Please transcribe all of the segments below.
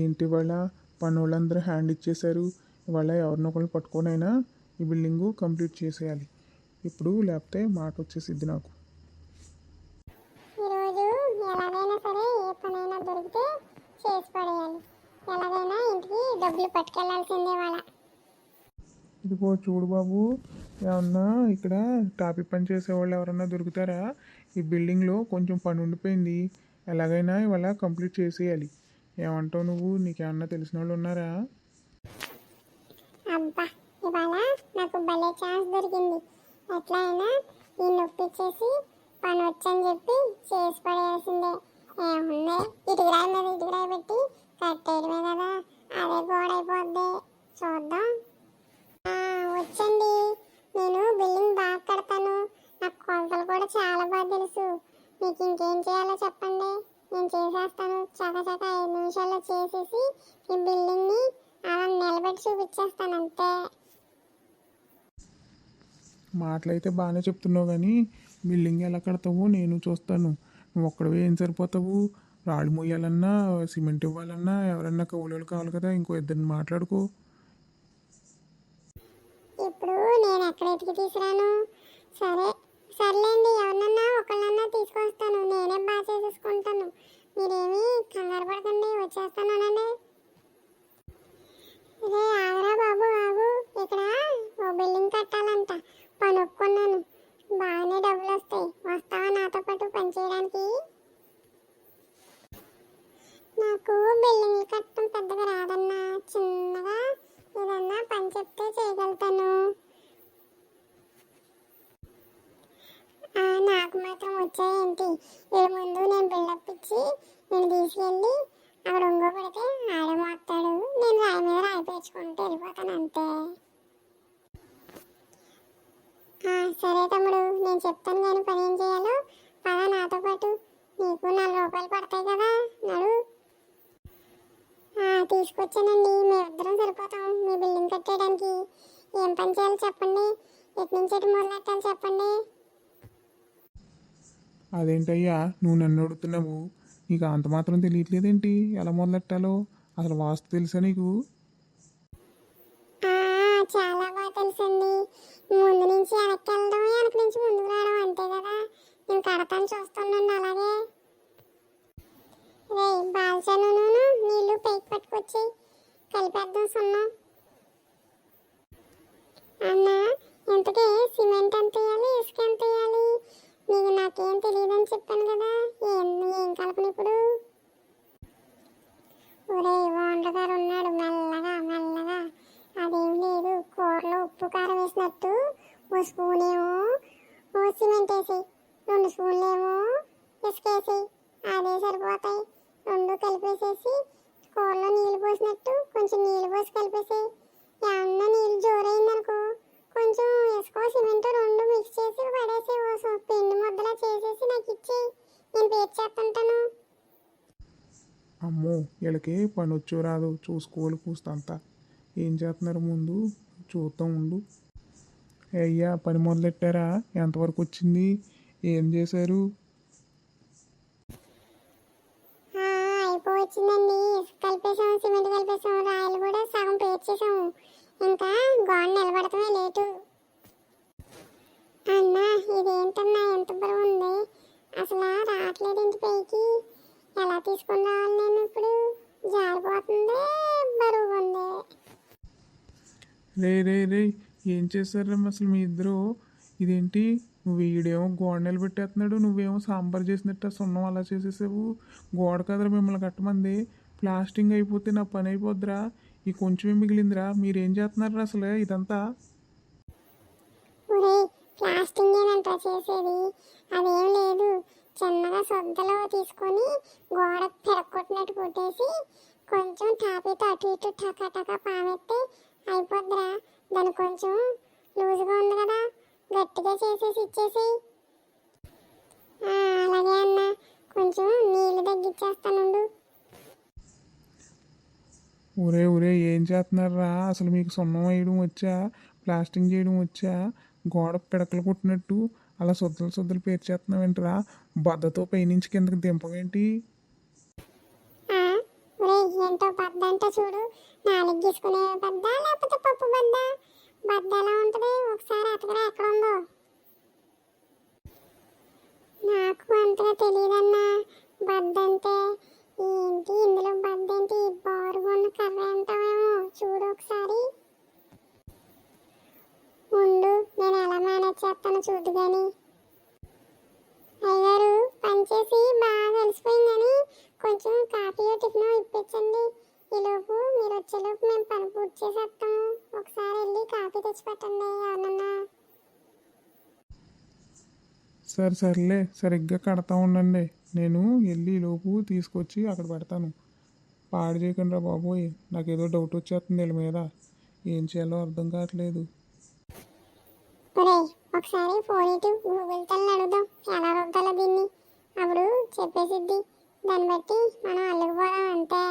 ఏంటి ఇవాళ పనోళ్ళందరూ హ్యాండ్ ఇచ్చేశారు. ఇవాళ ఎవరినొకరిని పట్టుకొనైనా ఈ బిల్డింగు కంప్లీట్ చేసేయాలి ఇప్పుడు, లేకపోతే మాట వచ్చేసిద్ది నాకు. ఈరోజు ఎలాగైనా సరే ఏ పనైనా దొరికితే చేసి పడేయాలి. ఎలాగైనా ఇంటికి డబ్బులు పట్టుకెళ్లాల్సిందే వాళ్ళ. ఇదిగో చూడు బాబు, ఏమన్నా ఇక్కడ టాపీ పని చేసేవాళ్ళు ఎవరన్నా దొరుకుతారా? ఈ బిల్డింగ్లో కొంచెం పని ఉండిపోయింది, ఎలాగైనా ఇవాళ కంప్లీట్ చేసేయాలి. ఏమంటావు నువ్వు? నీకేమన్నా తెలిసిన వాళ్ళు ఉన్నారా? అబ్బా, ఇవాళ నాకు భలే ఛాన్స్ దొరికింది. ఎట్లా అయినా ఈ నొప్పిచ్చేసి పని వచ్చని చెప్పి చేసి పడేయాల్సిందే. ఏముంది, ఇటుకురాయి మీద ఇటుకురాయి పెట్టి కట్టేయడమే కదా, అదే గోడ అయిపోద్ది. చూద్దాం. వచ్చండి, నేను బిల్డింగ్ బాగా కడతాను. నాకు కొలతలు కూడా చాలా బాగా తెలుసు. మీకు ఇంకేం చేయాలో చెప్పండి, నేను చేసేస్తాను. చకచక 5 నిమిషాల్లో చేసేసి ఈ బిల్డింగ్ని అలా నిలబెట్టి చూపించేస్తాను అంతే. మాటలైతే బాగానే చెప్తున్నావు కానీ బిల్డింగ్ ఎలా కడతావు నేను చూస్తాను. నువ్వు ఒక్కడవే ఏం సరిపోతావు? రాళ్ళు మొయ్యాలన్నా, సిమెంట్ ఇవ్వాలన్నా ఎవరన్నా కౌలులు కావాలి కదా, ఇంకో ఇద్దరిని మాట్లాడుకో. ఇప్పుడు నేను ఎక్కడ ఎతికి తీసుకురాను? సర్లేండి, ఎవరినన్నా ఒకళ్ళన్నా తీసుకొస్తాను. నేనే బాగా చేసేసుకుంటాను. మీరేమీ కంగారు పడకండి, వచ్చేస్తానండి. రే ఆగరా బాబు, ఆగు. ఇక్కడ ఓ బిల్డింగ్ కట్టాలంట, పని ఒప్పుకున్నాను. బాగానే డబ్బులు వస్తాయి. వస్తావా నాతో పాటు పని చేయడానికి? నాకు బిల్డింగ్లు కట్టడం పెద్దగా రాదన్నా, చిన్నగా ఏదన్నా పని చెప్తే చేయగలుగుతాను. నాకు మాత్రం వచ్చాయేంటి? వీళ్ళ ముందు నేను బిల్డప్ ఇచ్చి నేను తీసుకెళ్ళి అక్కడ ఒంగో పెడితే ఆడే మోస్తాడు, నేను రాయి మీద రాయి పేర్చుకుంటూ వెళ్ళిపోతాను అంతే. సరే తమ్ముడు, నేను చెప్తాను కానీ పని ఏం చేయాలో. పదా నాతో పాటు, నీకు 4 రూపాయలు పడతాయి కదా, నడు. తీసుకొచ్చానండి, మేమిద్దరం సరిపోతాం మీ బిల్డింగ్ కట్టేయడానికి. ఏం పని చేయాలో చెప్పండి, ఎటు నుంచి ఎటు మొదలెట్టాలి చెప్పండి. అదేంటయ్యా నువ్వు నన్ను అడుగుతున్నావు? నీకు అంత మాత్రం తెలియట్లేదేంటి ఎలా మొదలెట్టాలో? అసలు వాస్తు తెలుసా నీకు? చాలా బాగా తెలుసండి. ముందు నుంచి వెనక్కి వెళ్ళడం, వెనక నుంచి ముందుకు రావడం అంతే కదా. నేను కడతాను, చూస్తున్నాను. అలాగే రే బాల్చాను, నీళ్ళు పైకి పట్టుకొచ్చి కలిపేద్దాం సున్నం. అన్న, ఇంతకీ సిమెంట్ ఎంత వేయాలి, ఇసుక ఎంత వేయాలి? నీకు నాకేం తెలియదని చెప్పాను కదా, ఏం కలపను ఇప్పుడు? ఒరే ఓనర్ గారు ఉన్నాడు, మెల్లగా మెల్లగా. అదేం లేదు, కూరలో ఉప్పు కారం వేసినట్టు ఓ స్పూన్ ఏమో సిమెంట్ వేసి, 2 స్పూన్లు ఏమో ఇసుక వేసి, అదే సరిపోతాయి. 2 కలిపేసేసి కూరలో నీళ్ళు పోసినట్టు కొంచెం నీళ్ళు పోసి కలిపేసి, ఏమన్నా నీళ్ళు జోరైందనుకో కొంచెం ఇసుక సిమెంట్ 2 మిక్స్ చేసి పడేసి ఓ పిండి ముద్దలా చేసేసి నాకు ఇచ్చి నేను పేర్చేస్తుంటాను. అమ్మో, వీళ్ళకి పని వచ్చో రాదు చూసుకోవాలి కూస్తంతా. ఏం చేస్తున్నారు ముందు చూద్దాం ఉండు. అయ్యా పని మొదలెట్టారా? ఎంతవరకు వచ్చింది? ఏం చేశారు? అయిపోవచ్చిందండి. ఇసుక కలిపేసాము, సిమెంట్ కలిపేసాము, రాయలు కూడా సగం పేర్చేసాము. ఇంకా గోడ నిలబడటమే లేటు. అన్నా, ఇదేంటన్నా ఎంత బరువు ఉంది? అసలు రావట్లేదు ఇంటి పైకి. ఎలా తీసుకుని రావాలి నేను ఇప్పుడు? జారిపోతుంది, బరువు ఉంది. రే రే రే ఏం చేశారా అసలు మీ ఇద్దరు? ఇదేంటి, నువ్వు వీడేమో గోడ నిలబెట్టేస్తున్నాడు, నువ్వేమో సాంబార్ చేసినట్టు సున్నం అలా చేసేసావు. గోడ కదరా మిమ్మల్ని కట్టమంది, ప్లాస్టింగ్ అయిపోతే నా పని అయిపోద్దిరా. ఈ కొంచెమే మిగిలిందిరా, మీరేం చేస్తున్నారా అసలు ఇదంతా? ప్లాస్టింగ్ ఏనంటా చేసేది, అదేం లేదు. చిన్నగా సొద్దలో తీసుకొని గోడ పెరగొట్టినట్టు కొట్టేసి కొంచెం టాపీతో అటు ఇటు టకా టకా పామెత్తే అయిపోద్దిరా. దాన్ని కొంచెం లూజ్గా ఉంది కదా, గట్టిగా చేసేసి ఇచ్చేసి. అలాగే అన్న, కొంచెం నీళ్ళు తగ్గించేస్తానుండు. ఒరే ఒరే ఏం చేస్తున్నారా అసలు? మీకు సున్నం వేయడం వచ్చా? ప్లాస్టింగ్ చేయడం వచ్చా? గోడ పిడకలు కొట్టినట్టు అలా సొద్దలు పేర్చేస్తున్నావేంట్రా? బద్దతో పైనుంచి కిందకి దింపవేంటి? ఏంటో బద్ద అంటే చూడు, నాలుగు గీసుకునే బద్ద లేకపోతే పప్పు బద్ద? బద్ద ఎలా ఉంటుంది ఒకసారి అతకరా ఎక్కడ ఉందో. నాకు అంతగా తెలియదన్నా బద్ద అంటే ఏంటి, ఇందులో బద్ద ఏంటి, బారుగా ఉన్న కర్ర అంటావేమో చూడు ఒకసారి. ఉండు నేను ఎలా మేనేజ్ చేస్తానో చూద్దు కానీ. అయ్యగారు పనిచేసి బాగా అలసిపోయిందని కొంచెం కాఫీ టిఫిన్ ఇప్పించండి. ఈలోపు మీరు వచ్చేలోపు మేము పని పూర్తి చేసేస్తాము. ఒకసారి వెళ్ళి కాఫీ తెచ్చి పెట్టండి ఎవరన్నా. సర్లే సరిగ్గా కడతా ఉండండి, నేను వెళ్ళి లోపు తీసుకొచ్చి అక్కడ పెడతాను. పాడు చేయకుండా బాబోయ్, నాకేదో డౌట్ వచ్చేస్తుంది వీళ్ళ మీద, ఏం చేయాలో అర్థం కావట్లేదు. ఒరేయ్ ఒకసారి ఫోన్ ఇటు గూగుల్ తల్లి అడుగుదాం ఎలా రుద్దాలో దీన్ని, అప్పుడు చెప్పేసిద్ది. దాన్ని బట్టి మనం అల్లుకుపోదాం అంతే.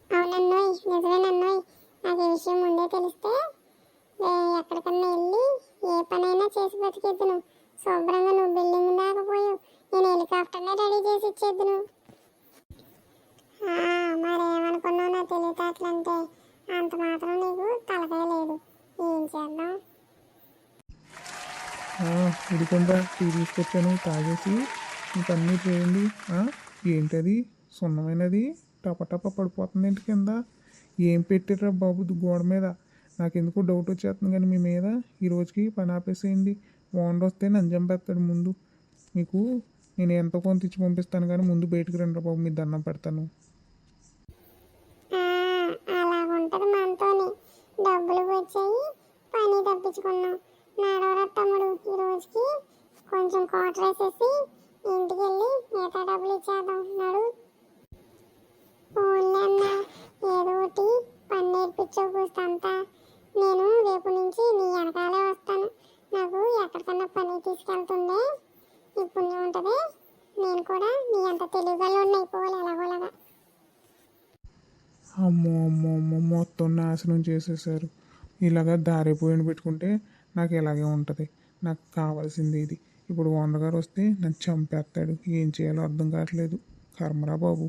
అవునన్నోయ్ నిజమేనన్నోయ్, నాకు ఈ విషయం ముందే తెలిస్తే ఎక్కడికన్నా వెళ్ళి ఏ పనైనా చేసి బతికేద్దును. శుభ్రంగా నువ్వు బిల్డింగ్ దాకా పోయావు, నేను హెలికాప్టర్నే రెడీ చేసి ఇచ్చేద్దును. మరేమనుకున్నావు నా తెలివితేటలంటే, అంత మాత్రం నీకు తలకాయ లేదు. ఏం చేద్దాం. ఇదికుండా టీ తీసుకొచ్చాను, తాగేసి ఇంక అన్నీ చేయండి. ఏంటది సున్నమైనది టపటప పడిపోతుంది ఏంటి కింద? ఏం పెట్టారా బాబు గోడ మీద? నాకెందుకు డౌట్ వచ్చేస్తుంది కానీ మీ మీద. ఈ రోజుకి పని ఆపేసేయండి, ఓనర్ వస్తే నన్ను చంపేస్తాడు ముందు. మీకు నేను ఎంతో కొంత ఇచ్చి పంపిస్తాను కానీ ముందు బయటకు రండి బాబు, మీ దండం పెడతాను. అలాగుంటది మనతోని, డబ్బులు వచ్చాయి పని తప్పించుకున్నాం. నడవరా తమ్ముడు, ఈ రోజుకి కొంచెం క్వార్టర్ వేసేసి ఇంటికి వెళ్ళి మిగతా డబ్బులు ఇచ్చేద్దాం నడు. ఓన్లీ అన్న ఏదో ఒకటి పని నేర్పించావు కూస్తంతా. నేను రేపు నుంచి నీ వెనకాలే వస్తాను. నాకు ఎక్కడికన్నా పని తీసుకెళ్తుండే నీ పుణ్యం ఉంటుంది. నేను కూడా నీ అంత తెలివిగలను అయిపోవాలి ఎలాగోలాగా. అమ్మో అమ్మో అమ్మో, మొత్తం నాశనం చేసేసారు. ఇలాగా దారిపోయిన పెట్టుకుంటే నాకు ఇలాగే ఉంటుంది. నాకు కావాల్సింది ఇది. ఇప్పుడు ఓనర్ గారు వస్తే నన్ను చంపేస్తాడు. ఏం చేయాలో అర్థం కావట్లేదు. కర్మరా బాబు.